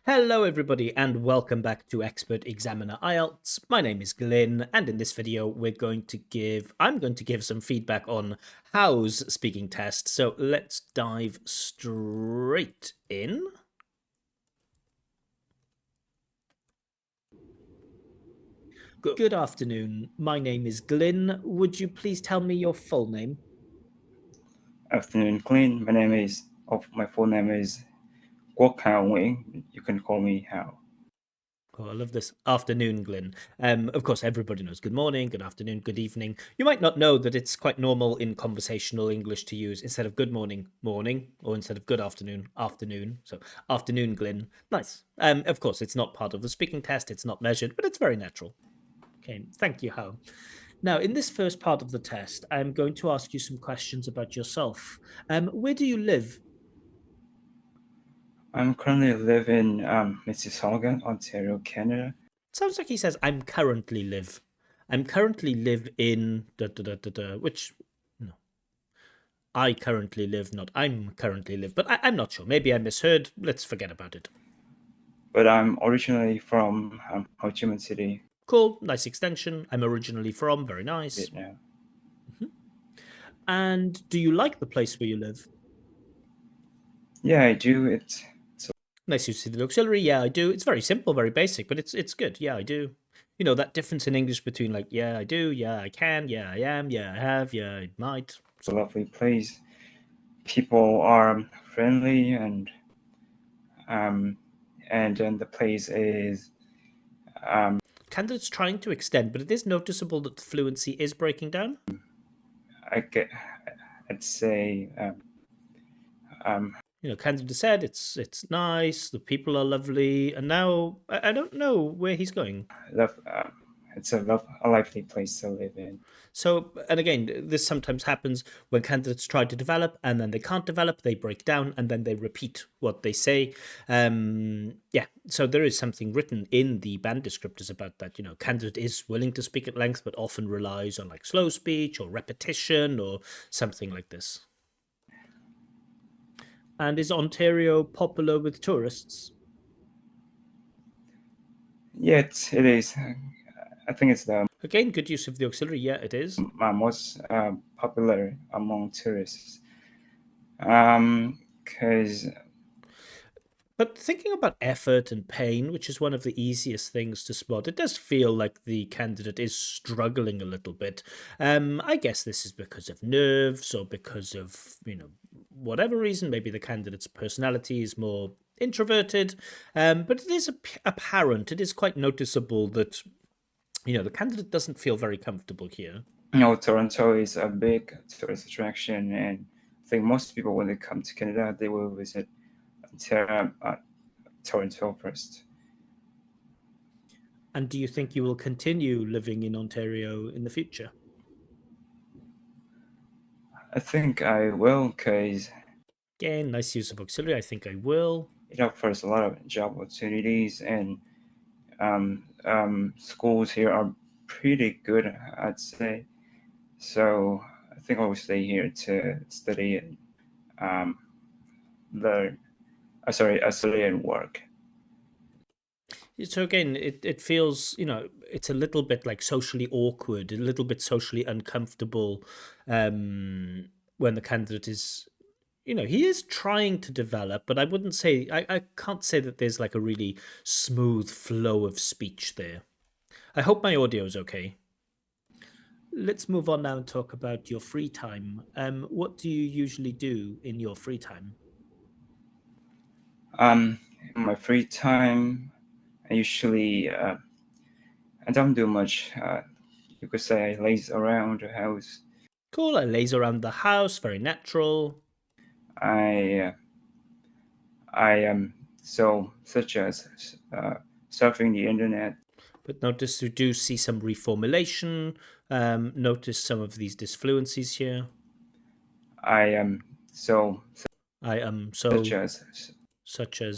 Hello everybody and welcome back to Expert Examiner IELTS. My name is Glyn and in this video I'm going to give some feedback on Hao's speaking test. So let's dive straight in. Good afternoon. My name is Glyn. Would you please tell me your full name? Afternoon, Clean. My full name is Guo Hao Wing. You can call me Hao. Oh, I love this. Afternoon, Glyn. Of course, everybody knows good morning, good afternoon, good evening. You might not know that it's quite normal in conversational English to use instead of good morning, morning, or instead of good afternoon, afternoon. So, afternoon, Glyn. Nice. Of course, it's not part of the speaking test, it's not measured, but it's very natural. Okay, thank you, Hao. Now, in this first part of the test, I'm going to ask you some questions about yourself. Where do you live? I'm currently living in Mississauga, Ontario, Canada. Sounds like he says, I'm currently live in which no. I currently live, not I'm currently live, but I'm not sure. Maybe I misheard. Let's forget about it. But I'm originally from Ho Chi Minh City, Cool, nice extension. I'm originally from, very nice. Vietnam. And do you like the place where you live? Yeah, I do. It's Nice use of the auxiliary. Yeah, I do. It's very simple, very basic, but it's good. Yeah, I do. You know, that difference in English between like, yeah, I do, yeah, I can, yeah, I am, yeah, I have, yeah, I might. a lovely place. People are friendly and then the place is Candidates trying to extend, but it is noticeable that the fluency is breaking down. I'd say You know, candidate said it's nice, the people are lovely, and now I don't know where he's going. it's a lively place to live in. So, and again, this sometimes happens when candidates try to develop and then they can't develop, they break down, and then they repeat what they say. Yeah, so there is something written in the band descriptors about that. You know, candidate is willing to speak at length, but often relies on like slow speech or repetition or something like this. And is Ontario popular with tourists? Yeah, it is. I think it's the Again, good use of the auxiliary. Yeah, it is. most popular among tourists. Because But thinking about effort and pain, which is one of the easiest things to spot, it does feel like the candidate is struggling a little bit. I guess this is because of nerves or because of, you know, whatever reason. Maybe the candidate's personality is more introverted. But it is apparent, it is quite noticeable that, you know, the candidate doesn't feel very comfortable here. Toronto is a big tourist attraction, and I think most people, when they come to Canada, they will visit Toronto first. And do you think you will continue living in Ontario in the future? I think I will, because Again, nice use of auxiliary. I think I will. it offers a lot of job opportunities, and schools here are pretty good, I'd say. So I think I will stay here to study and learn. Study and work. So again, it feels, you know, it's a little bit like socially awkward, a little bit socially uncomfortable when the candidate is, you know, he is trying to develop, but I wouldn't say, I can't say that there's like a really smooth flow of speech there. I hope my audio is okay. Let's move on now and talk about your free time. What do you usually do in your free time? In my free time, I usually I don't do much. You could say I laze around the house. Cool, I laze around the house, very natural. I I am such as surfing the internet. But notice you do see some reformulation. Notice some of these disfluencies here. I am I am such so, as such as.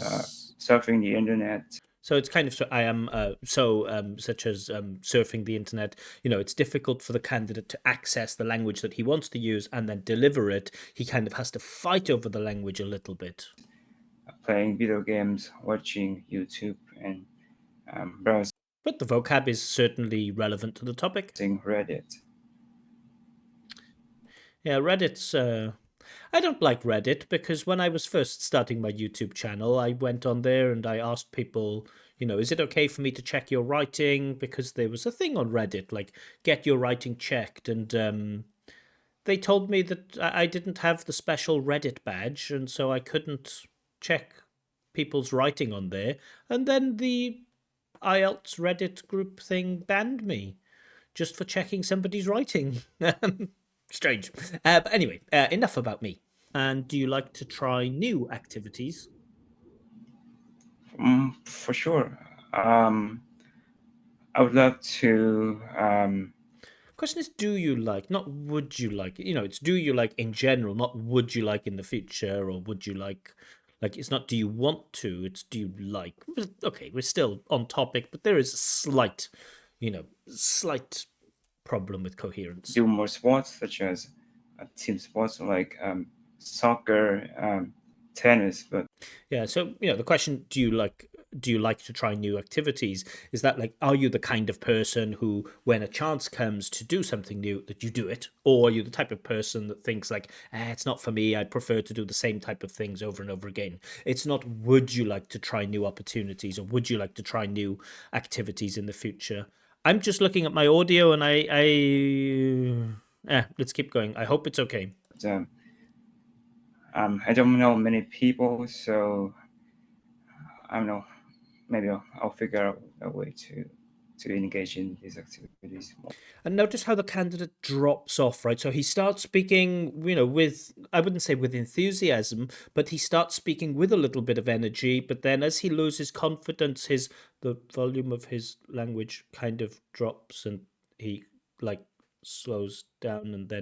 surfing the internet. So it's kind of I am such as surfing the internet. You know, it's difficult for the candidate to access the language that he wants to use and then deliver it. He kind of has to fight over the language a little bit. playing video games, watching YouTube, and browsing But the vocab is certainly relevant to the topic. Reddit. Yeah, Reddit's. I don't like Reddit because when I was first starting my YouTube channel, I went on there and I asked people, is it okay for me to check your writing? Because there was a thing on Reddit, like get your writing checked. And they told me that I didn't have the special Reddit badge, and so I couldn't check people's writing on there. And then the IELTS Reddit group thing banned me just for checking somebody's writing. Strange. But anyway, enough about me. And do you like to try new activities? For sure. I would love to. Question is, do you like, not would you like? It's do you like in general, not would you like in the future, or would you like. Like, it's not do you want to, it's do you like. Okay, we're still on topic, but there is a slight problem with coherence. Do more sports such as team sports like soccer, tennis. But Yeah, so the question, do you like to try new activities? Is that like, are you the kind of person who, when a chance comes to do something new, that you do it? Or are you the type of person that thinks like, it's not for me, I'd prefer to do the same type of things over and over again? It's not would you like to try new opportunities, or would you like to try new activities in the future? I'm just looking at my audio and let's keep going. I hope it's okay. um, I don't know many people, so I don't know. Maybe I'll figure out a way to engage in these activities more. And notice how the candidate drops off, right? So he starts speaking, with, I wouldn't say with enthusiasm, but he starts speaking with a little bit of energy. But then as he loses confidence, the volume of his language kind of drops and he like slows down and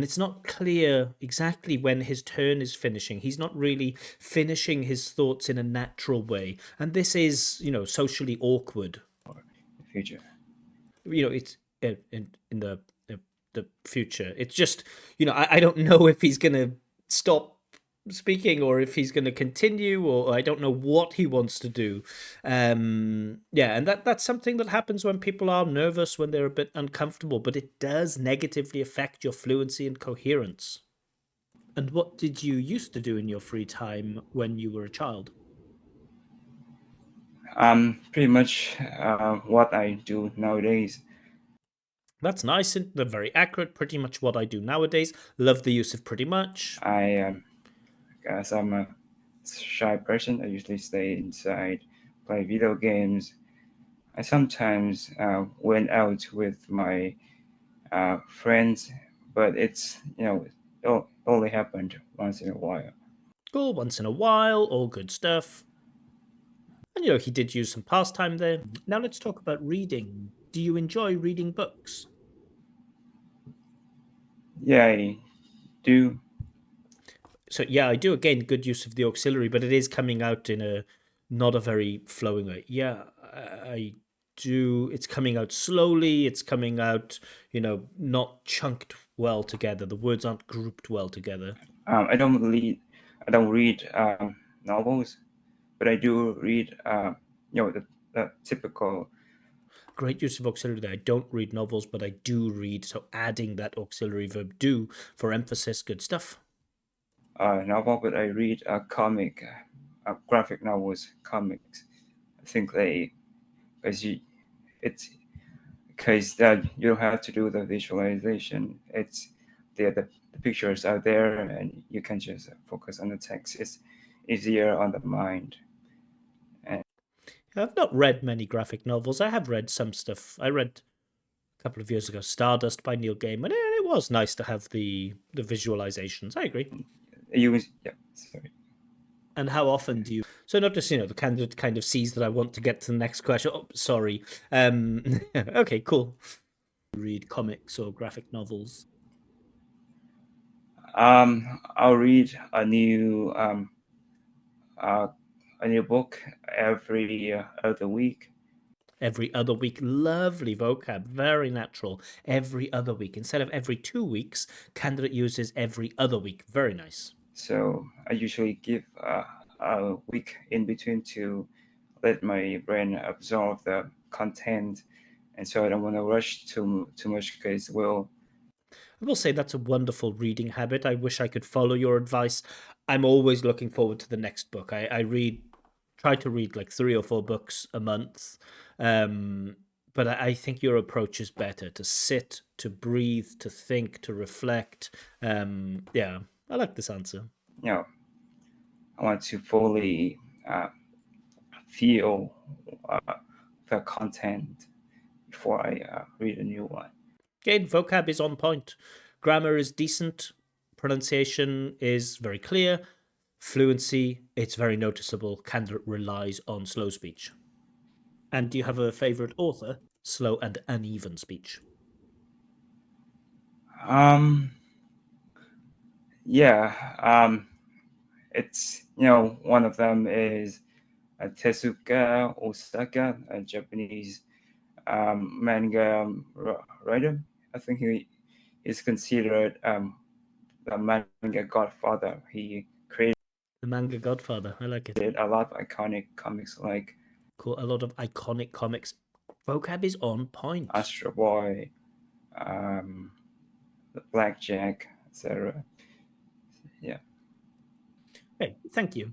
it's not clear exactly when his turn is finishing. He's not really finishing his thoughts in a natural way. And this is, socially awkward. In the future. It's in the future. It's just, I don't know if he's gonna stop speaking or if he's going to continue, or I don't know what he wants to do. Yeah, and that's something that happens when people are nervous, when they're a bit uncomfortable, but it does negatively affect your fluency and coherence. And what did you used to do in your free time when you were a child? Pretty much what I do nowadays. That's nice and they're very accurate. Pretty much what I do nowadays. Love the use of pretty much. As I'm a shy person, I usually stay inside, play video games. I sometimes went out with my friends, but it's it only happened once in a while. Cool, once in a while, all good stuff. And he did use some pastime there. Now let's talk about reading. Do you enjoy reading books? Yeah, I do. So yeah, I do. Again, good use of the auxiliary, but it is coming out in a not a very flowing way. Yeah, I do. It's coming out slowly. It's coming out, not chunked well together. The words aren't grouped well together. I don't read. I don't read novels, but I do read. The typical Great use of auxiliary there. I don't read novels, but I do read. So adding that auxiliary verb do for emphasis, good stuff. novel, but I read graphic novels, comics. I think because it's because that you don't have to do the visualization. It's the pictures are there, and you can just focus on the text. It's easier on the mind. And I've not read many graphic novels. I have read some stuff. I read a couple of years ago Stardust by Neil Gaiman, and it was nice to have the visualizations. I agree. yeah, sorry. And how often do you? So notice, the candidate kind of sees that I want to get to the next question. Oh, sorry. Okay, cool. Read comics or graphic novels. I'll read uh, a new book every other week. Every other week, lovely vocab, very natural. Every other week instead of every 2 weeks. Candidate uses every other week, very nice. So I usually give a week in between to let my brain absorb the content, and so I don't want to rush too much because will. I will say that's a wonderful reading habit. I wish I could follow your advice. I'm always looking forward to the next book. Try to read like 3 or 4 books a month. Um, but I think your approach is better to sit, to breathe, to think, to reflect. Yeah, I like this answer. you know I want to fully feel uh, the content before I read a new one. Again, vocab is on point. Grammar is decent. Pronunciation is very clear. Fluency, it's very noticeable. Candidate relies on slow speech. And do you have a favorite author? Slow and uneven speech. Um, yeah, it's one of them is Tezuka Osaka, a Japanese manga writer. I think he is considered the manga godfather. He created The manga godfather. I like it. a lot of iconic comics like Cool. A lot of iconic comics. Vocab is on point. Astro Boy, um, Blackjack, etc. Yeah. Okay, thank you.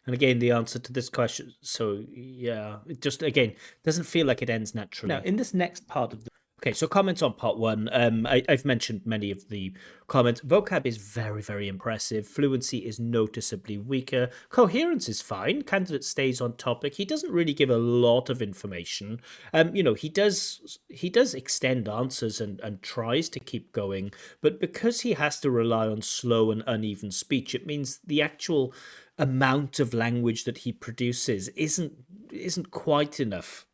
And again, the answer to this question. So yeah, it just again doesn't feel like it ends naturally. Now, in this next part of the okay, so comments on part one. I've mentioned many of the comments. Vocab is very, very impressive. Fluency is noticeably weaker. Coherence is fine. Candidate stays on topic. He doesn't really give a lot of information. He does extend answers and tries to keep going, but because he has to rely on slow and uneven speech, it means the actual amount of language that he produces isn't quite enough.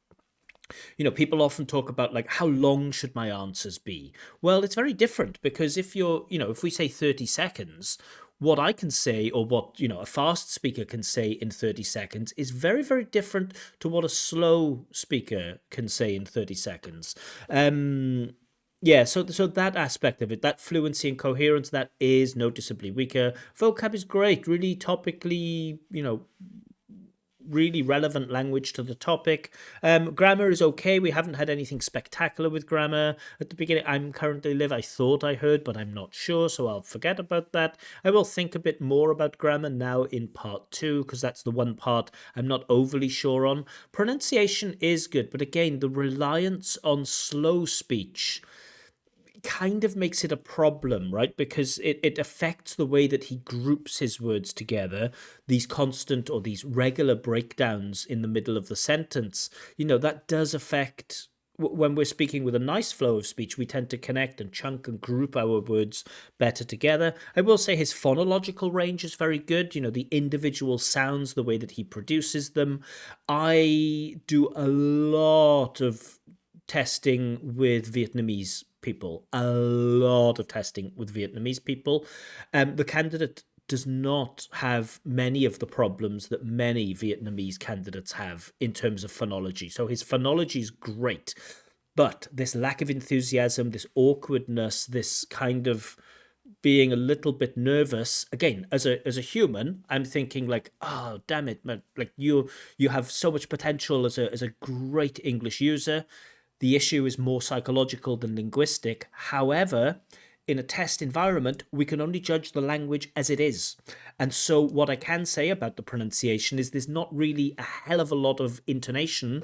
People often talk about like how long should my answers be. Well, it's very different because if we say 30 seconds, what I can say or what a fast speaker can say in 30 seconds is very, very different to what a slow speaker can say in 30 seconds. Yeah, so that aspect of it, that fluency and coherence, that is noticeably weaker. Vocab is great, really topically, really relevant language to the topic. Grammar is okay. We haven't had anything spectacular with grammar at the beginning. I'm currently live. I thought I heard, but I'm not sure, so I'll forget about that. I will think a bit more about grammar now in part two, because that's the one part I'm not overly sure on. Pronunciation is good, but again, the reliance on slow speech kind of makes it a problem, right? Because it affects the way that he groups his words together, these constant or these regular breakdowns in the middle of the sentence. That does affect when we're speaking with a nice flow of speech, we tend to connect and chunk and group our words better together. I will say his phonological range is very good. The individual sounds, the way that he produces them. I do a lot of testing with Vietnamese people, a lot of testing with Vietnamese people. The candidate does not have many of the problems that many Vietnamese candidates have in terms of phonology. So his phonology is great, but this lack of enthusiasm, this awkwardness, this kind of being a little bit nervous again as a human, I'm thinking like, oh damn it, man, like you have so much potential as a great English user. The issue is more psychological than linguistic. However, in a test environment, we can only judge the language as it is. And so, what I can say about the pronunciation is there's not really a hell of a lot of intonation.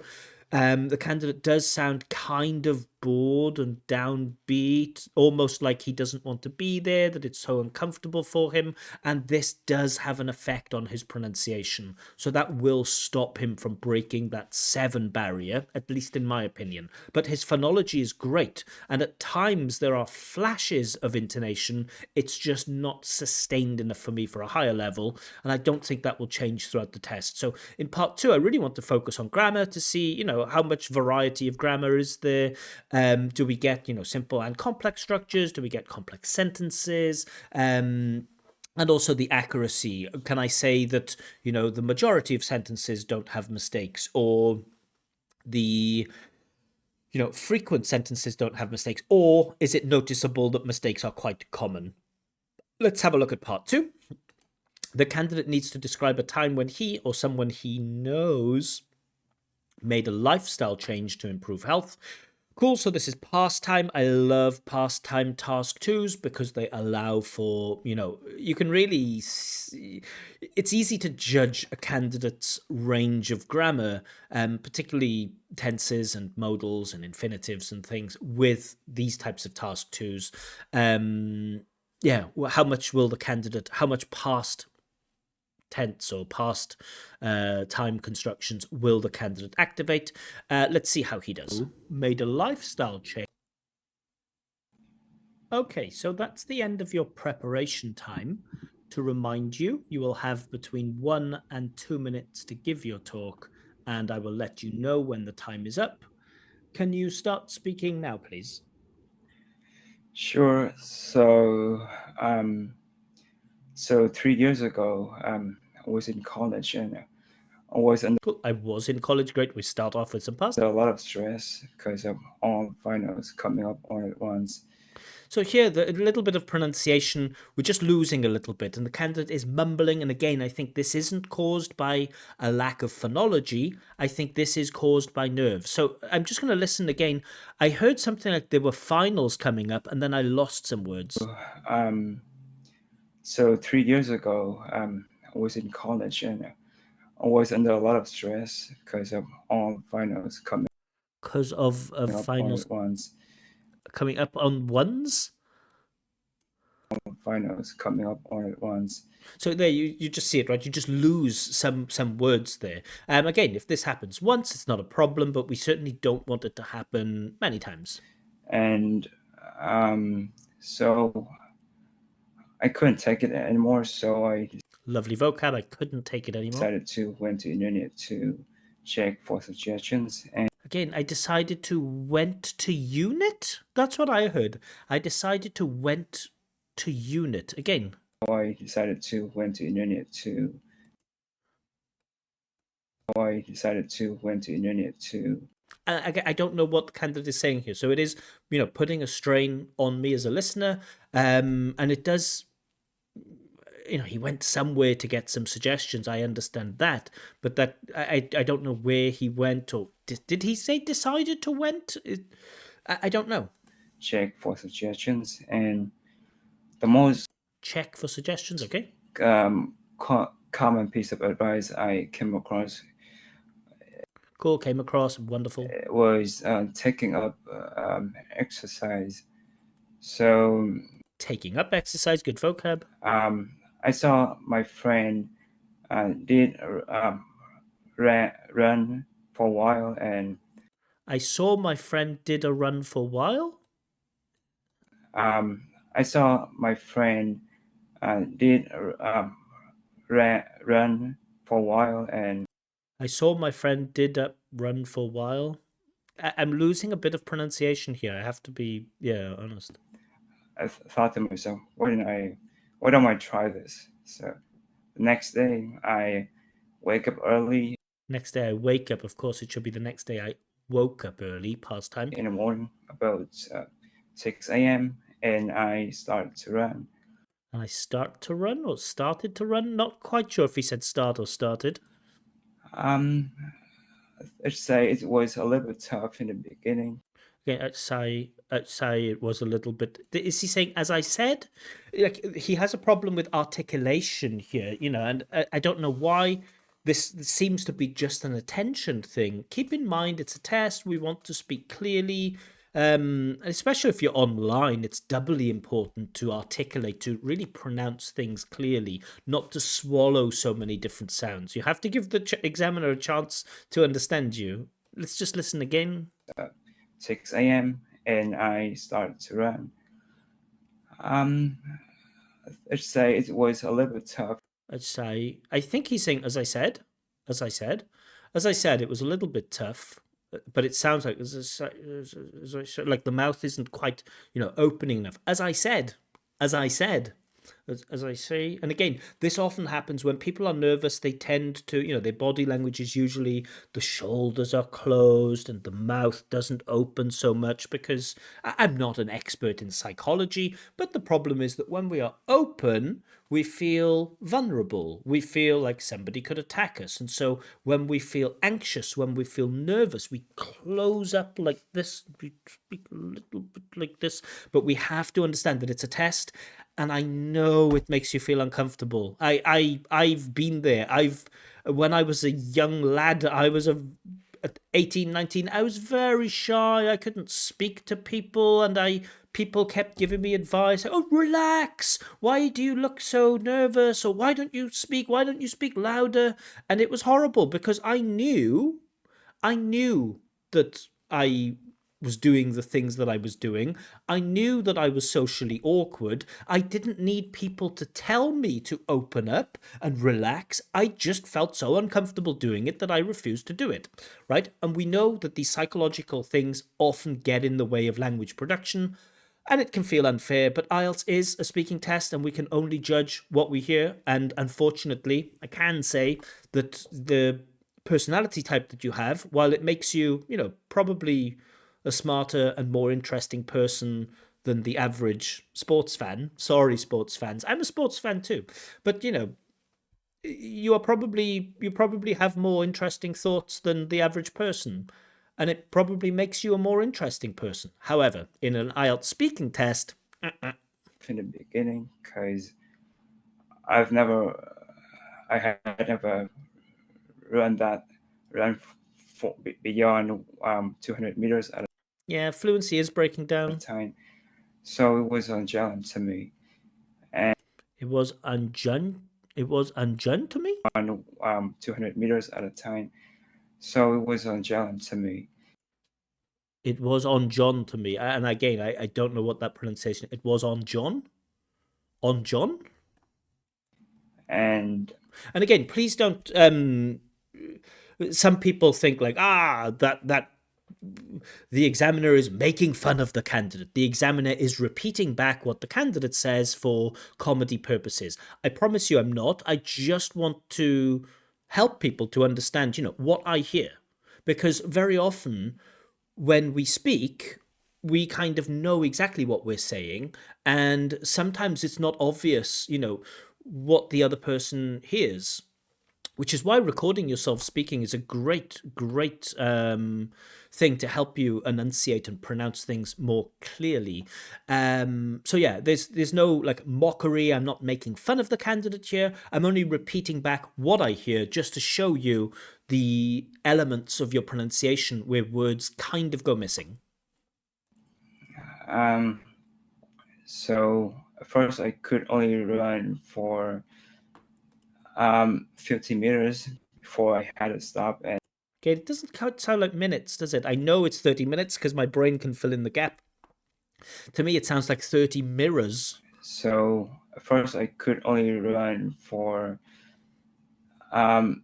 The candidate does sound kind of bored and downbeat, almost like he doesn't want to be there, that it's so uncomfortable for him. And this does have an effect on his pronunciation. So that will stop him from breaking that 7 barrier, at least in my opinion. But his phonology is great. And at times there are flashes of intonation. It's just not sustained enough for me for a higher level. And I don't think that will change throughout the test. So in part two, I really want to focus on grammar to see, how much variety of grammar is there. Do we get, simple and complex structures? Do we get complex sentences? And also the accuracy. Can I say that, the majority of sentences don't have mistakes, or the frequent sentences don't have mistakes, or is it noticeable that mistakes are quite common? Let's have a look at part two. The candidate needs to describe a time when he or someone he knows made a lifestyle change to improve health. Cool, so this is past time. I love past time task twos because they allow for, you can really see, it's easy to judge a candidate's range of grammar, particularly tenses and modals and infinitives and things with these types of task twos. Yeah, how much will the candidate, how much past tense or past time constructions will the candidate activate? Let's see how he does. Made a lifestyle change. Okay, so that's the end of your preparation time. To remind you, you will have between 1 and 2 minutes to give your talk, and I will let you know when the time is up. Can you start speaking now, please? Sure. So 3 years ago, I was in college and I was under Cool. I was in college. Great. We start off with some past. a lot of stress because of all finals coming up all at once. So here, a little bit of pronunciation, we're just losing a little bit, and the candidate is mumbling. And again, I think this isn't caused by a lack of phonology. I think this is caused by nerves. So I'm just going to listen again. I heard something like there were finals coming up, and then I lost some words. Um, so 3 years ago, I was in college and I was under a lot of stress because of all finals coming Because of up all finals at once. coming up on ones. Finals coming up all at once. So there, you just see it, right? You just lose some words there. Again, if this happens once, it's not a problem, but we certainly don't want it to happen many times. And so I couldn't take it anymore, so I Lovely vocab. I couldn't take it anymore. decided to went to internet to check for suggestions, and Again, I decided to went to unit. That's what I heard. I decided to went to unit. Again, I decided to went to internet to I decided to went to internet to I don't know what the candidate is saying here. So it is, putting a strain on me as a listener. And it does, he went somewhere to get some suggestions. I understand that, but that I don't know where he went, or did he say decided to went? I don't know. check for suggestions, and the most Check for suggestions. Okay. common piece of advice I came across Cool. Came across. Wonderful. was taking up exercise. So Taking up exercise. Good vocab. I saw my friend did run for a while, and I saw my friend did a run for a while. I saw my friend did run for a while, and I saw my friend did a run for a while. I'm losing a bit of pronunciation here. I have to be, honest. I thought to myself, why don't I try this? So the next day, I wake up early Next day I wake up. Of course, it should be the next day I woke up early, past time. in the morning about 6 a.m. and I start to run. And I start to run or started to run. Not quite sure if he said start or started. Um, I'd say it was a little bit tough in the beginning. Okay, outside it was a little bit. Is he saying as I said? Like he has a problem with articulation here, and I don't know why. This seems to be just an attention thing. Keep in mind, it's a test. We want to speak clearly, especially if you're online. It's doubly important to articulate, to really pronounce things clearly, not to swallow so many different sounds. You have to give the examiner a chance to understand you. Let's just listen again. 6 a.m. and I start to run. Um, I'd say it was a little bit tough I'd say, I think he's saying, as I said, as I said, as I said, it was a little bit tough, but it sounds like, like the mouth isn't quite, opening enough. As I said, as I say. And again, this often happens when people are nervous. They tend to, their body language is usually the shoulders are closed and the mouth doesn't open so much because I'm not an expert in psychology, but the problem is that when we are open, we feel vulnerable. We feel like somebody could attack us. And so when we feel anxious, when we feel nervous, we close up like this, we speak a little bit like this. But we have to understand that it's a test. And I know it makes you feel uncomfortable. I've been there. When I was a young lad, I was at 18, 19, I was very shy. I couldn't speak to people, and I people kept giving me advice. Oh, relax. Why do you look so nervous? Or why don't you speak? Why don't you speak louder? And it was horrible because I knew that I was doing the things that I was doing. I knew that I was socially awkward. I didn't need people to tell me to open up and relax. I just felt so uncomfortable doing it that I refused to do it. Right? And we know that these psychological things often get in the way of language production. And it can feel unfair, but IELTS is a speaking test and we can only judge what we hear. And unfortunately, I can say that the personality type that you have, while it makes you, probably a smarter and more interesting person than the average sports fan. Sorry, sports fans. I'm a sports fan too. But, you probably have more interesting thoughts than the average person. And it probably makes you a more interesting person. However, in an IELTS speaking test, in the beginning because I've never, I had never run that, run for, beyond 200 meters at yeah, fluency is breaking a down. time. So it was a challenge to me. And It was unjun. It was unjun to me. on 200 meters at a time. So it was a challenge to me. It was on John to me. And again, I don't know what that pronunciation. It was on John. On John. And And again, please don't. Some people think like that the examiner is making fun of the candidate. The examiner is repeating back what the candidate says for comedy purposes. I promise you I'm not. I just want to help people to understand, what I hear. Because very often when we speak, we kind of know exactly what we're saying. And sometimes it's not obvious, what the other person hears, which is why recording yourself speaking is a great, great thing to help you enunciate and pronounce things more clearly. So yeah, there's no like mockery. I'm not making fun of the candidate here. I'm only repeating back what I hear just to show you the elements of your pronunciation where words kind of go missing. um, so at first I could only run for 50 meters before I had to stop. And Okay, it doesn't sound like minutes, does it? I know it's 30 minutes because my brain can fill in the gap. To me, it sounds like 30 mirrors. so at first I could only run for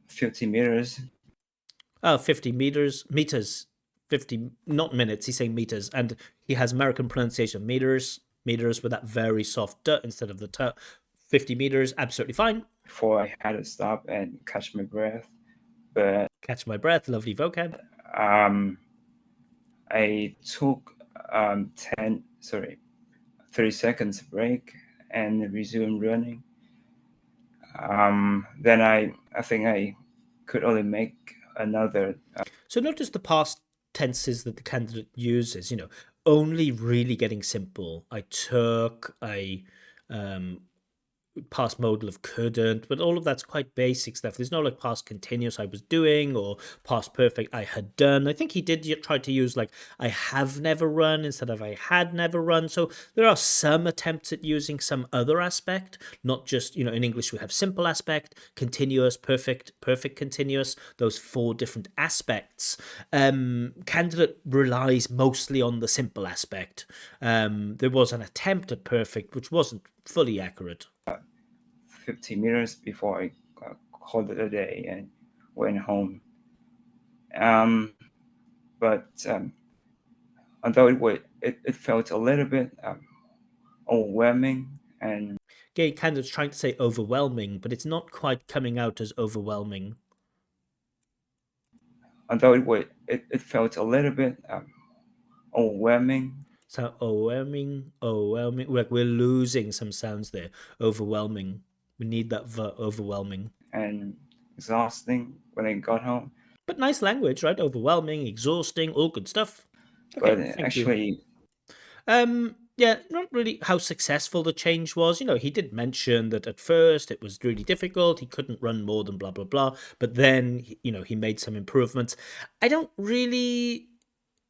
50 meters 50 meters, 50, not minutes. He's saying meters. And he has American pronunciation meters with that very soft d instead of the t. 50 meters, absolutely fine. before I had to stop and catch my breath. But Catch my breath, lovely vocab. um, I took 30 seconds break and resumed running. Then I think I could only make another. So notice the past tenses that the candidate uses, only really getting simple. I took, um, past modal of couldn't, but all of that's quite basic stuff. There's no like past continuous I was doing or past perfect I had done. I think he did try to use like I have never run instead of I had never run. So there are some attempts at using some other aspect, not just, in English we have simple aspect, continuous, perfect, perfect continuous, those four different aspects. Candidate relies mostly on the simple aspect. There was an attempt at perfect, which wasn't fully accurate. 50 meters before I called it a day and went home. Um, but although it felt a little bit overwhelming and Again, kind of trying to say overwhelming, but it's not quite coming out as overwhelming. Although it felt a little bit overwhelming So overwhelming, overwhelming. Like we're losing some sounds there. Overwhelming. We need that overwhelming. and exhausting when I got home. But nice language, right? Overwhelming, exhausting, all good stuff. But Okay, thank you. actually, Yeah, not really how successful the change was. He did mention that at first it was really difficult. He couldn't run more than blah blah blah. But then, he made some improvements. I don't really,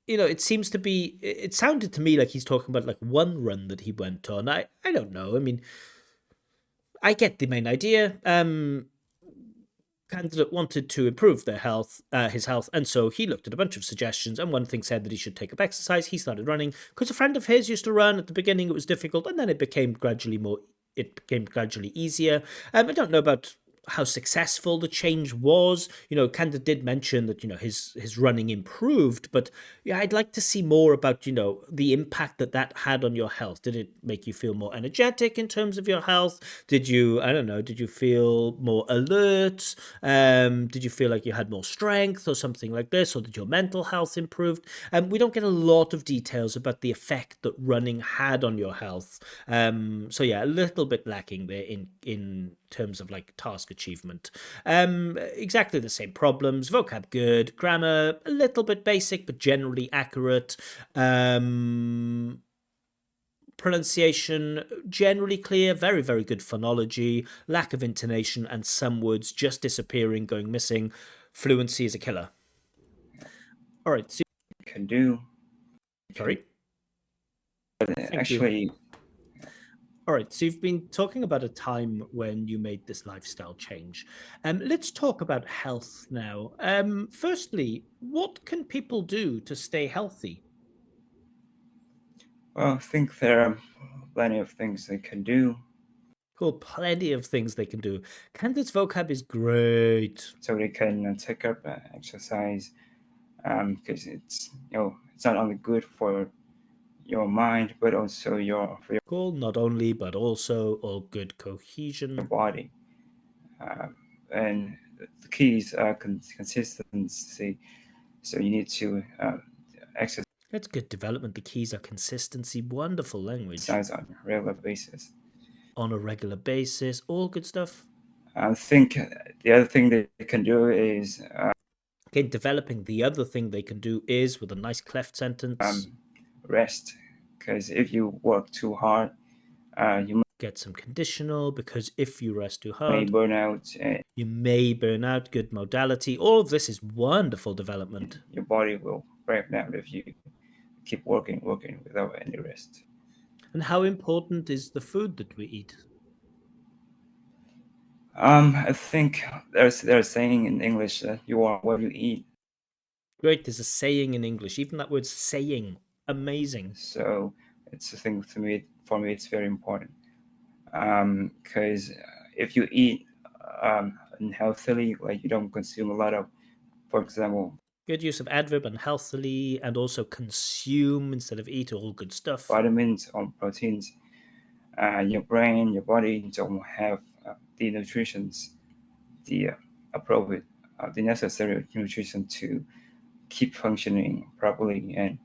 it seems to be. It sounded to me like he's talking about like one run that he went on. I don't know. I mean, I get the main idea. Candidate wanted to improve his health, and so he looked at a bunch of suggestions. And one thing said that he should take up exercise. He started running because a friend of his used to run. At the beginning, it was difficult, and then it became gradually more. It became gradually easier. I don't know about how successful the change was. Candidate did mention that his running improved, but yeah, I'd like to see more about the impact that had on your health. Did it make you feel more energetic in terms of your health? Did you, I don't know, did you feel more alert? Did you feel like you had more strength or something like this? Or did your mental health improved? We don't get a lot of details about the effect that running had on your health. So yeah, a little bit lacking there in terms of like task achievement. Exactly the same problems. Vocab good, grammar a little bit basic but generally accurate. Pronunciation generally clear, very, very good phonology, lack of intonation, and some words just disappearing, going missing. Fluency is a killer. All right, so, can do. Can sorry. Thank you. actually, All right, so you've been talking about a time when you made this lifestyle change. Let's talk about health now. Firstly, what can people do to stay healthy? well, I think there are plenty of things they can do. Cool, plenty of things they can do. Candidate's vocab is great. So they can take up exercise because it's not only good for your mind but also for Cool, not only, but also all good your cohesion. body. And the keys are consistency. So you need to exercise That's good development. The keys are consistency, wonderful language, on a regular basis. on a regular basis, all good stuff. I think the other thing they can do is Okay, developing the other thing they can do is with a nice cleft sentence. rest, because if you work too hard, you Get some conditional because if you rest too may hard, burn out, and you may burn out. Good modality. All of this is wonderful development. your body will break down if you keep working without any rest. And how important is the food that we eat? I think there's a saying in English that you are what you eat. Great, there's a saying in English. Even that word saying, amazing. So it's a thing to me. For me, it's very important because if you eat unhealthily, like you don't consume a lot of, for example, Good use of adverb unhealthily and also consume instead of eat, all good stuff. vitamins or proteins, your brain, your body don't have the nutritions, the appropriate, the necessary nutrition to keep functioning properly. And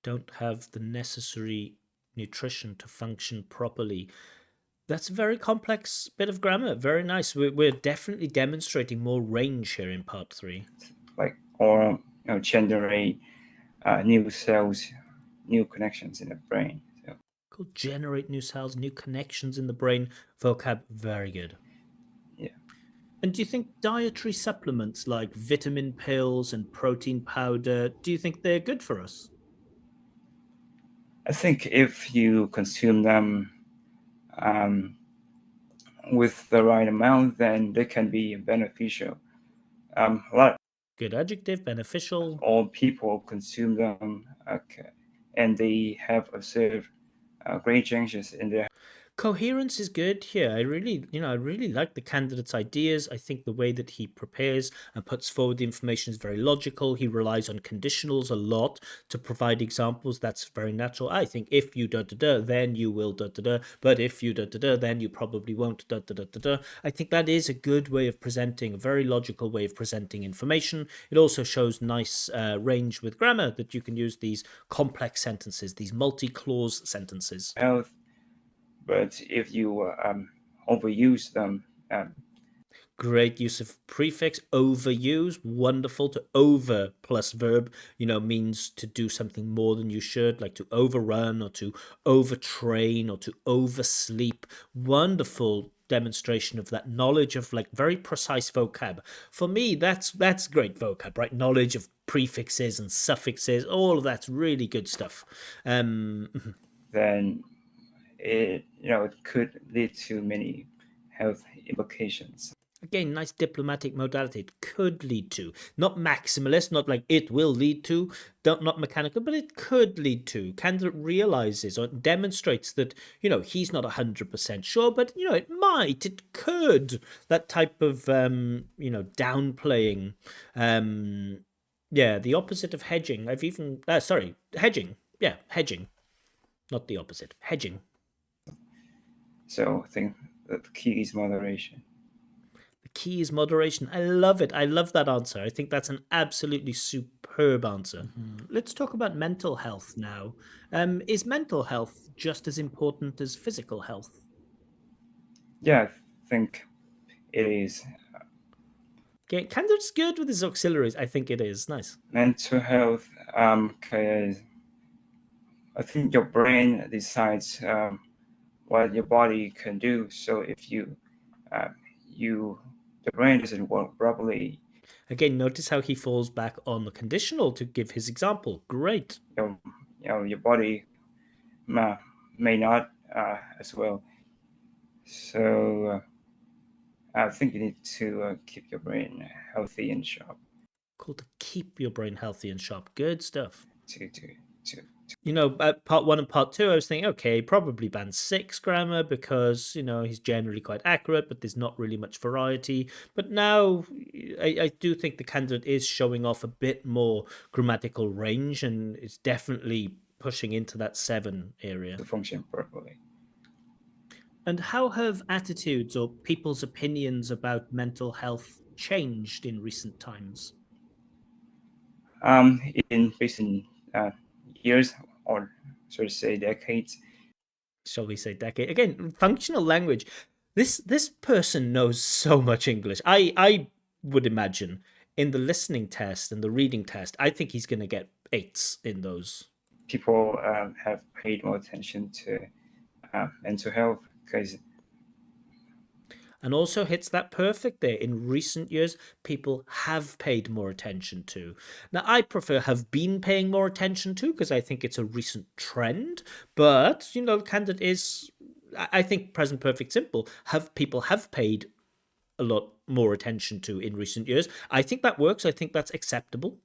Don't have the necessary nutrition to function properly. That's a very complex bit of grammar. Very nice. We're definitely demonstrating more range here in part three. like or generate new cells, new connections in the brain. So Cool. Generate new cells, new connections in the brain. Vocab, very good. yeah, And do you think dietary supplements like vitamin pills and protein powder, do you think they're good for us? I think if you consume them um, with the right amount, then they can be beneficial. A lot Good adjective, beneficial. all people consume them, okay, and they have observed great changes in their Coherence is good here. I really like the candidate's ideas. I think the way that he prepares and puts forward the information is very logical. He relies on conditionals a lot to provide examples. That's very natural. I think if you da da da, then you will da da da. But if you da da da, then you probably won't da da da da da. I think that is a good way of presenting, a very logical way of presenting information. It also shows nice range with grammar that you can use these complex sentences, these multi-clause sentences. Health, but if you overuse them, Great use of prefix. Overuse, wonderful. To over plus verb, means to do something more than you should, like to overrun or to overtrain or to oversleep. Wonderful demonstration of that knowledge of like very precise vocab. For me, that's great vocab, right? Knowledge of prefixes and suffixes, all of that's really good stuff. then it could lead to many health implications. Again, nice diplomatic modality. It could lead to. Not maximalist, not like it will lead to, not mechanical, but it could lead to. Candidate realizes or demonstrates that, he's not 100% sure, but, it might, it could. That type of, downplaying. Yeah, the opposite of hedging. Hedging. Yeah, hedging. Not the opposite. Hedging. So I think that the key is moderation. The key is moderation. I love it. I love that answer. I think that's an absolutely superb answer. Let's talk about mental health now. Is mental health just as important as physical health? Yeah, I think it is. Okay, Candidate's good with his auxiliaries. I think it is. Nice. Mental health, because I think your brain decides what your body can do. So if uh, the brain doesn't work properly, Again, notice how he falls back on the conditional to give his example. Great. your your body may not as well. So I think you need to keep your brain healthy and sharp Cool to keep your brain healthy and sharp. Good stuff. to to to At part one and part two, I was thinking, okay, probably band six grammar because, he's generally quite accurate, but there's not really much variety. But now I do think the candidate is showing off a bit more grammatical range and it's definitely pushing into that seven area. function properly. And how have attitudes or people's opinions about mental health changed in recent times? In recent years, or should I say decades, Shall we say decade? Again, functional language. This person knows so much English. I would imagine in the listening test and the reading test, I think he's going to get eights in those. people have paid more attention to mental health because And also hits that perfect there. In recent years, people have paid more attention to. Now, I prefer have been paying more attention to because I think it's a recent trend. But, candidate is, I think present perfect simple, people have paid a lot more attention to in recent years. I think that works. I think that's acceptable.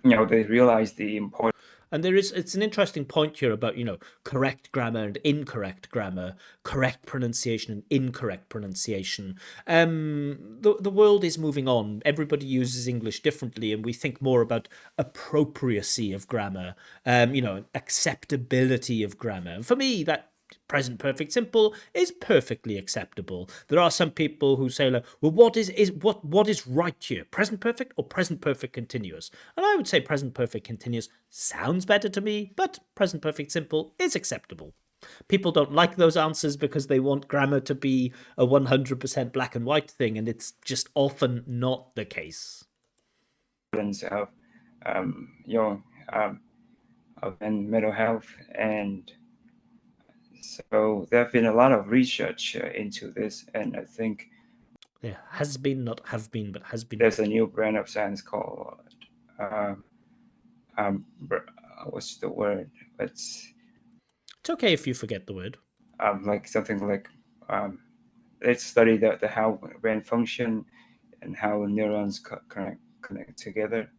they realize the importance And it's an interesting point here about, correct grammar and incorrect grammar, correct pronunciation and incorrect pronunciation. The world is moving on. Everybody uses English differently, and we think more about appropriacy of grammar, acceptability of grammar. And for me, that present perfect simple is perfectly acceptable. There are some people who say like, well, what is right here, present perfect or present perfect continuous? And I would say present perfect continuous sounds better to me, but present perfect simple is acceptable. People don't like those answers because they want grammar to be a 100% black and white thing, and it's just often not the case. of your of mental health, and so there have been a lot of research into this, and I think Yeah, has been, not have been, but has been. there's a new brand of science called uh, what's the word? It's okay if you forget the word. Like something like let's study the how brain function and how neurons connect together.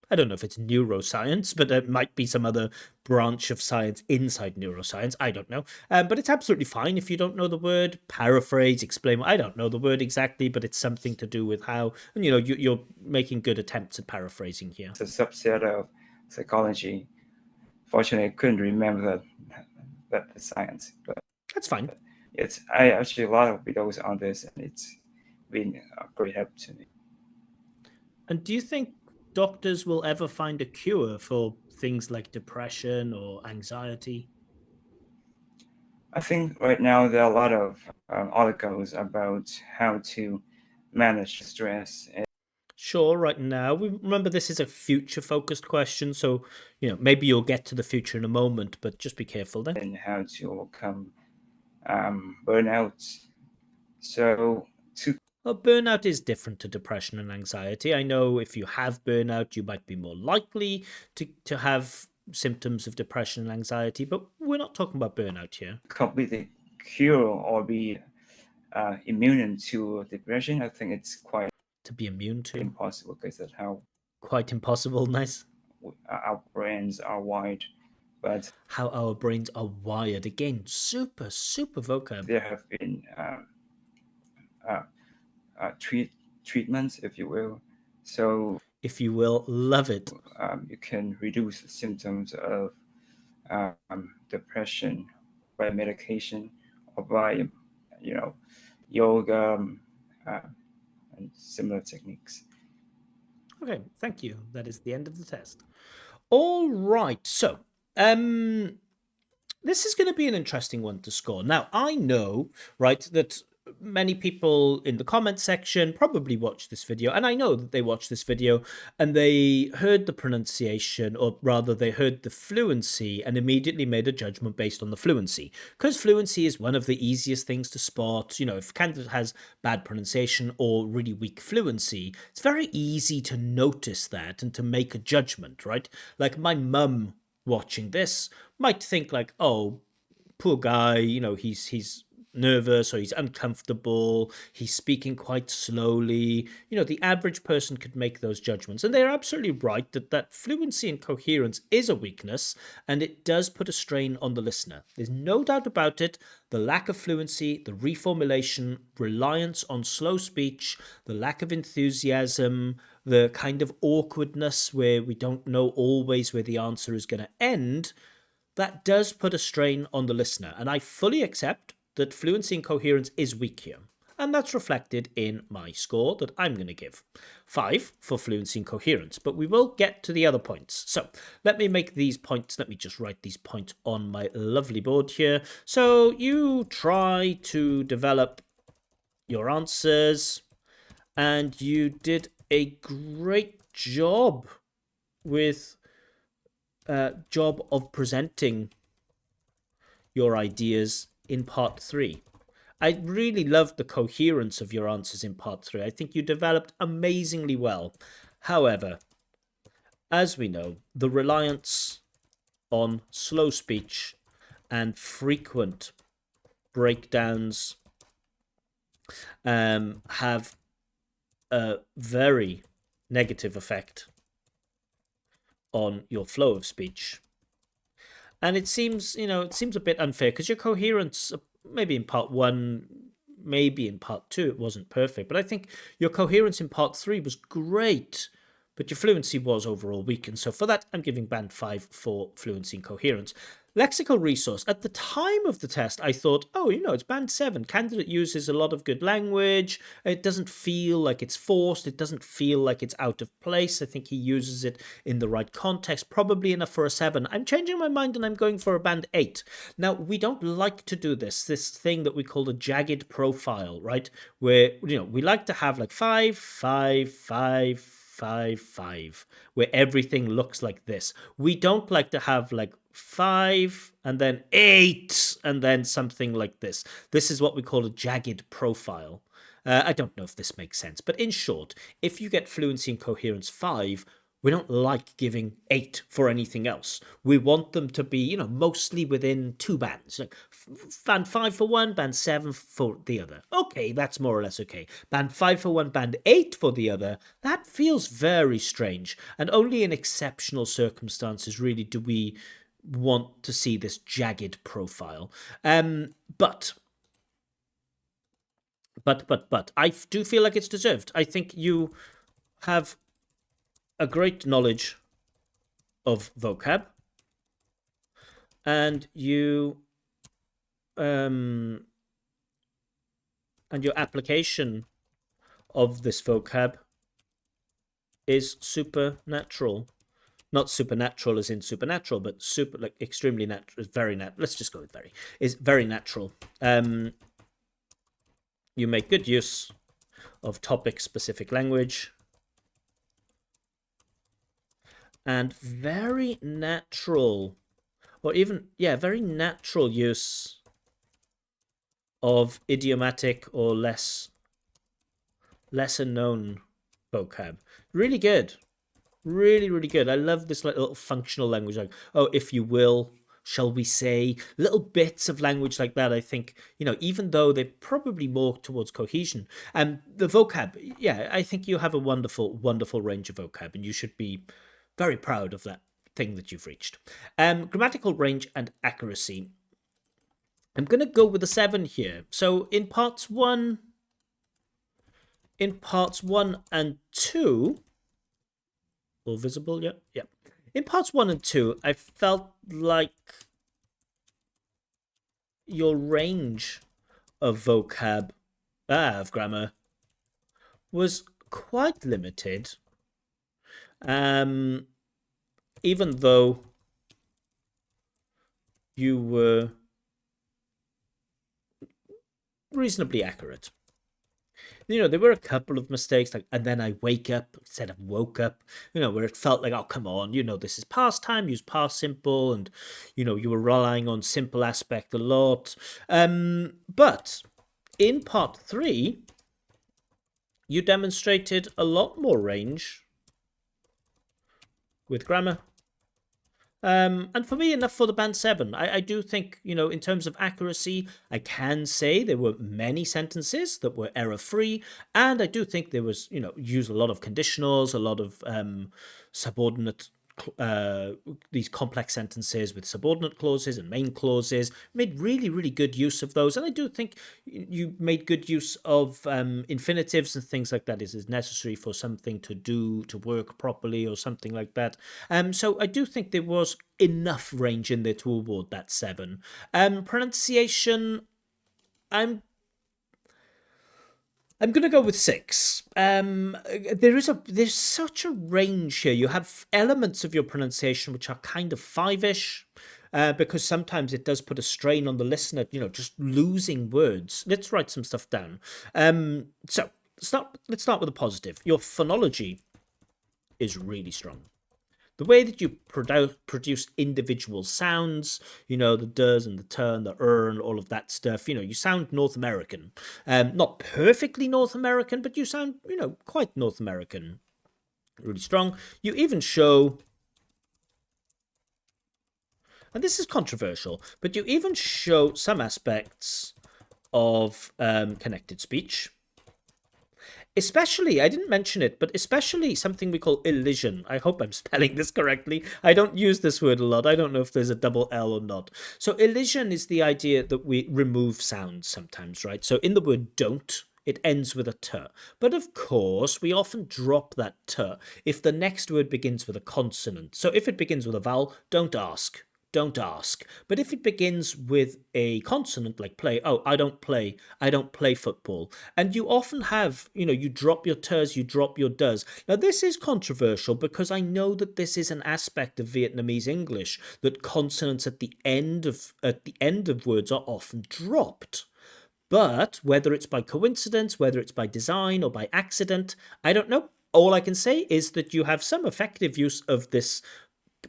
I don't know if it's neuroscience, but it might be some other branch of science inside neuroscience. I don't know. But it's absolutely fine if you don't know the word. Paraphrase, explain. I don't know the word exactly, but it's something to do with how. And you're making good attempts at paraphrasing here. It's a subset of psychology. Fortunately, I couldn't remember that the science, but That's fine. I actually a lot of videos on this, and it's been a great help to me. And do you think doctors will ever find a cure for things like depression or anxiety? I think right now there are a lot of articles about how to manage stress Sure, right now. We remember this is a future focused question, so maybe you'll get to the future in a moment, but just be careful then. and how to overcome burnout. So to Well, burnout is different to depression and anxiety. I know if you have burnout, you might be more likely to have symptoms of depression and anxiety, but we're not talking about burnout here. completely cure or be immune to depression, I think it's quite To be immune to. impossible because that's how Quite impossible, nice. our brains are wired. But How our brains are wired. Again, super, super vocab, there have been uh, treatments, if you will, so if you will. Love it. you can reduce the symptoms of depression by medication or by you know yoga uh, and similar techniques. Okay, thank you. That is the end of the test. All right. So, this is going to be an interesting one to score. Now, I know, right, that many people in the comment section probably watched this video, and I know that they watched this video and they heard the pronunciation, or rather, they heard the fluency and immediately made a judgment based on the fluency. Because fluency is one of the easiest things to spot. If a candidate has bad pronunciation or really weak fluency, it's very easy to notice that and to make a judgment, right? Like my mum watching this might think like, oh, poor guy, he's nervous or he's uncomfortable, he's speaking quite slowly. The average person could make those judgments, and they're absolutely right that fluency and coherence is a weakness, and it does put a strain on the listener. There's no doubt about it. The lack of fluency, the reformulation, reliance on slow speech, the lack of enthusiasm, the kind of awkwardness where we don't know always where the answer is going to end, that does put a strain on the listener. And I fully accept that fluency and coherence is weak here. And that's reflected in my score that I'm going to give. 5 for fluency and coherence. But we will get to the other points. So let me make these points. Let me just write these points on my lovely board here. So you try to develop your answers, and you did a great job with job of presenting your ideas in part 3. I really loved the coherence of your answers in part 3. I think you developed amazingly well. However, as we know, the reliance on slow speech and frequent breakdowns have a very negative effect on your flow of speech. And it seems a bit unfair because your coherence, maybe in part 1, maybe in part 2, it wasn't perfect, but I think your coherence in part 3 was great, but your fluency was overall weak. And so for that, I'm giving band 5 for fluency and coherence. Lexical resource. At the time of the test, I thought, oh, it's band 7. Candidate uses a lot of good language. It doesn't feel like it's forced. It doesn't feel like it's out of place. I think he uses it in the right context. Probably enough for a 7. I'm changing my mind and I'm going for a band 8. Now, we don't like to do this thing that we call a jagged profile, right? Where, we like to have like 5, 5, 5, 5, 5, where everything looks like this. We don't like to have like 5 and then 8 and then something like this. This is what we call a jagged profile. I don't know if this makes sense, but in short, if you get fluency and coherence 5, We don't like giving 8 for anything else. We want them to be, mostly within two bands. Like band 5 for one, band 7 for the other. Okay, that's more or less okay. Band 5 for one, band 8 for the other. That feels very strange. And only in exceptional circumstances, really, do we want to see this jagged profile. But I do feel like it's deserved. I think you have a great knowledge of vocab, and and your application of this vocab is supernatural. Not supernatural as in supernatural, but super, like extremely natural. Very natural. Let's just go with very. Is very natural. You make good use of topic-specific language, and very natural, or even, very natural use of idiomatic or lesser known vocab. Really good. Really, really good. I love this little functional language, like, oh, if you will, shall we say, little bits of language like that. I think, even though they're probably more towards cohesion. And the vocab, I think you have a wonderful, wonderful range of vocab, and you should be very proud of that thing that you've reached. Grammatical range and accuracy. I'm going to go with a 7 here. So in parts 1 and 2, all visible, yeah. In parts 1 and 2, I felt like your range of vocab, of grammar, was quite limited. Even though you were reasonably accurate. There were a couple of mistakes, like, and then I wake up instead of woke up, where it felt like, oh, come on, this is past time, use past simple, and, you were relying on simple aspect a lot. But in part 3, you demonstrated a lot more range with grammar. And for me, enough for the band 7. I do think, in terms of accuracy, I can say there were many sentences that were error-free, and I do think there was, use a lot of conditionals, a lot of subordinate, these complex sentences with subordinate clauses and main clauses, made really, really good use of those. And I do think you made good use of infinitives and things like that is necessary for something to work properly or something like that. So I do think there was enough range in there to award that 7. Pronunciation, I'm gonna go with 6. There's such a range here. You have elements of your pronunciation which are kind of 5-ish, because sometimes it does put a strain on the listener. Just losing words. Let's write some stuff down. So let's start with a positive. Your phonology is really strong. The way that you produce individual sounds, the does and the turn, the and all of that stuff, you sound North American. Not perfectly North American, but you sound, quite North American. Really strong. You even show, and this is controversial, but you even show some aspects of connected speech. Especially, I didn't mention it, but especially something we call elision. I hope I'm spelling this correctly. I don't use this word a lot. I don't know if there's a double L or not. So elision is the idea that we remove sounds sometimes, right? So in the word don't, it ends with a t. But of course, we often drop that t if the next word begins with a consonant. So if it begins with a vowel, don't ask. Don't ask. But if it begins with a consonant like play, oh, I don't play football. And you often have, you drop your t's, you drop your does. Now, this is controversial because I know that this is an aspect of Vietnamese English, that consonants at the end of words are often dropped. But whether it's by coincidence, whether it's by design or by accident, I don't know. All I can say is that you have some effective use of this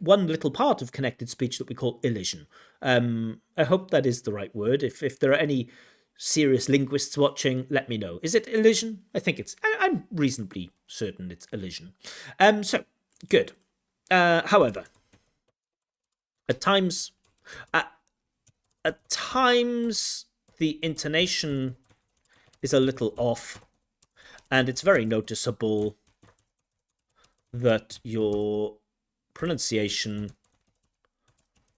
one little part of connected speech that we call elision. I hope that is the right word. If there are any serious linguists watching, let me know. Is it elision? I think I'm reasonably certain it's elision. So Good. However, at times, at, at times the intonation is a little off, and it's very noticeable that your pronunciation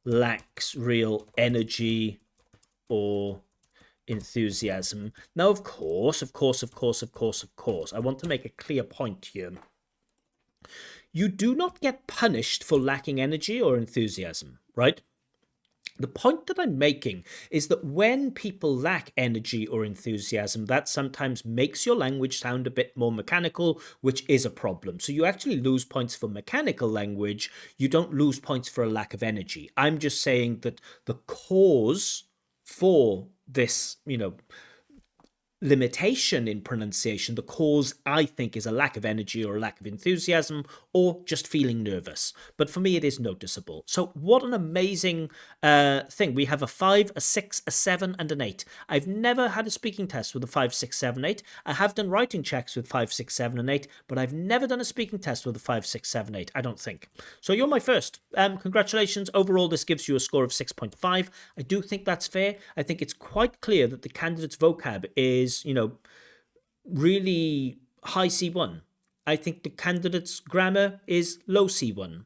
lacks real energy or enthusiasm. Now, of course, I want to make a clear point here. You do not get punished for lacking energy or enthusiasm, right? The point that I'm making is that when people lack energy or enthusiasm, that sometimes makes your language sound a bit more mechanical, which is a problem. So you actually lose points for mechanical language. You don't lose points for a lack of energy. I'm just saying that the cause for this, limitation in pronunciation, the cause, I think, is a lack of energy or a lack of enthusiasm or just feeling nervous. But for me, it is noticeable. So, what an amazing thing. We have a 5, a 6, a 7, and an 8. I've never had a speaking test with a 5, 6, 7, 8. I have done writing checks with 5, 6, 7, and 8, but I've never done a speaking test with a 5, 6, 7, 8, I don't think. So, you're my first. Congratulations. Overall, this gives you a score of 6.5. I do think that's fair. I think it's quite clear that the candidate's vocab is, really high C1. I think the candidate's grammar is low C1.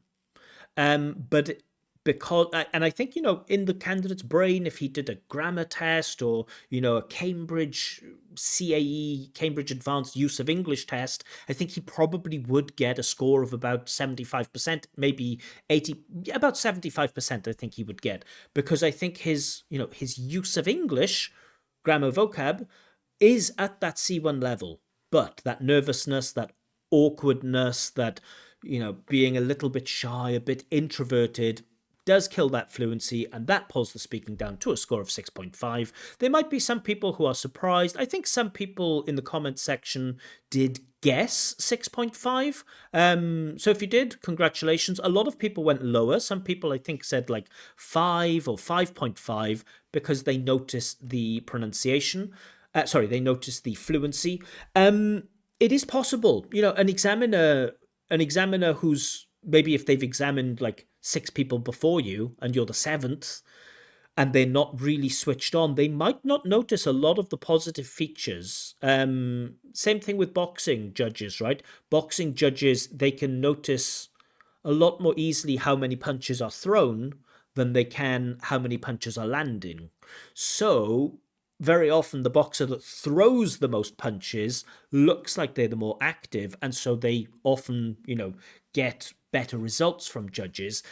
But because, and I think, in the candidate's brain, if he did a grammar test or, a Cambridge CAE, Cambridge Advanced Use of English test, I think he probably would get a score of about 75%, maybe 80, about 75%, I think he would get. Because I think his use of English, grammar vocab, is at that C1 level. But that nervousness, that awkwardness, that, being a little bit shy, a bit introverted, does kill that fluency, and that pulls the speaking down to a score of 6.5. There might be some people who are surprised. I think some people in the comments section did guess 6.5. So if you did, congratulations. A lot of people went lower. Some people, I think, said like 5 or 5.5 because they noticed the pronunciation. They noticed the fluency. It is possible, an examiner who's maybe, if they've examined like 6 people before you and you're the seventh, and they're not really switched on, they might not notice a lot of the positive features. Same thing with boxing judges, right? Boxing judges, they can notice a lot more easily how many punches are thrown than they can how many punches are landing. So, very often the boxer that throws the most punches looks like they're the more active, and so they often, get better results from judges.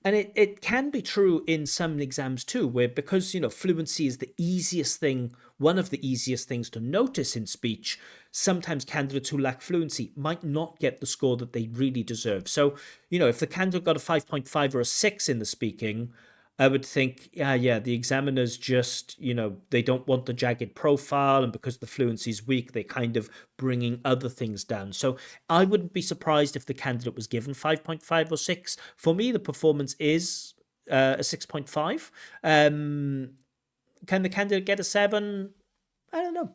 And it can be true in some exams too, where because, fluency is the easiest thing, one of the easiest things to notice in speech, sometimes candidates who lack fluency might not get the score that they really deserve. So, if the candidate got a 5.5 or a 6 in the speaking, I would think, yeah, the examiners just, they don't want the jagged profile, and because the fluency is weak, they're kind of bringing other things down. So I wouldn't be surprised if the candidate was given 5.5 or 6. For me, the performance is a 6.5. Can the candidate get a 7? I don't know.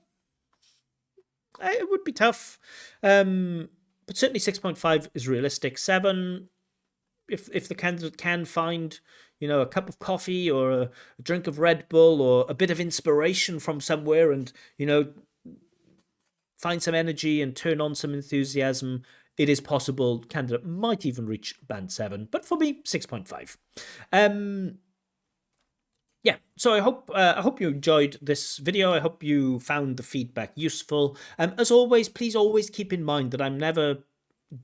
It would be tough. But certainly 6.5 is realistic. 7, if the candidate can find, a cup of coffee or a drink of Red Bull or a bit of inspiration from somewhere, and, find some energy and turn on some enthusiasm, it is possible candidate might even reach band 7. But for me, 6.5. Yeah, so I hope you enjoyed this video. I hope you found the feedback useful. As always, please always keep in mind that I'm never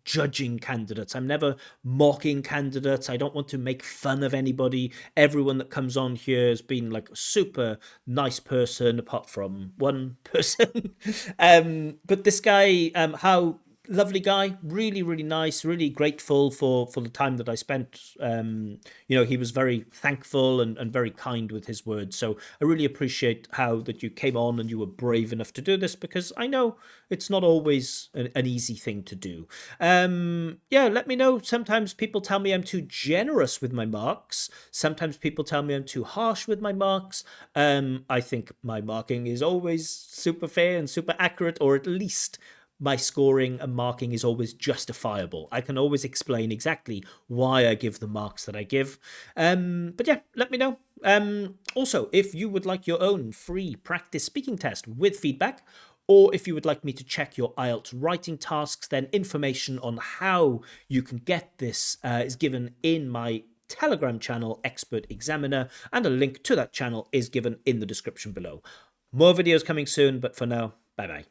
judging candidates. I'm never mocking candidates. I don't want to make fun of anybody. Everyone that comes on here has been like a super nice person, apart from one person. But this guy, Hao, lovely guy, really, really nice, really grateful for the time that I spent. He was very thankful and very kind with his words. So I really appreciate how that you came on and you were brave enough to do this, because I know it's not always an easy thing to do. Yeah, let me know. Sometimes people tell me I'm too generous with my marks. Sometimes people tell me I'm too harsh with my marks. I think my marking is always super fair and super accurate, or at least my scoring and marking is always justifiable. I can always explain exactly why I give the marks that I give. But yeah, let me know. Also, if you would like your own free practice speaking test with feedback, or if you would like me to check your IELTS writing tasks, then information on how you can get this is given in my Telegram channel, Expert Examiner, and a link to that channel is given in the description below. More videos coming soon, but for now, bye bye.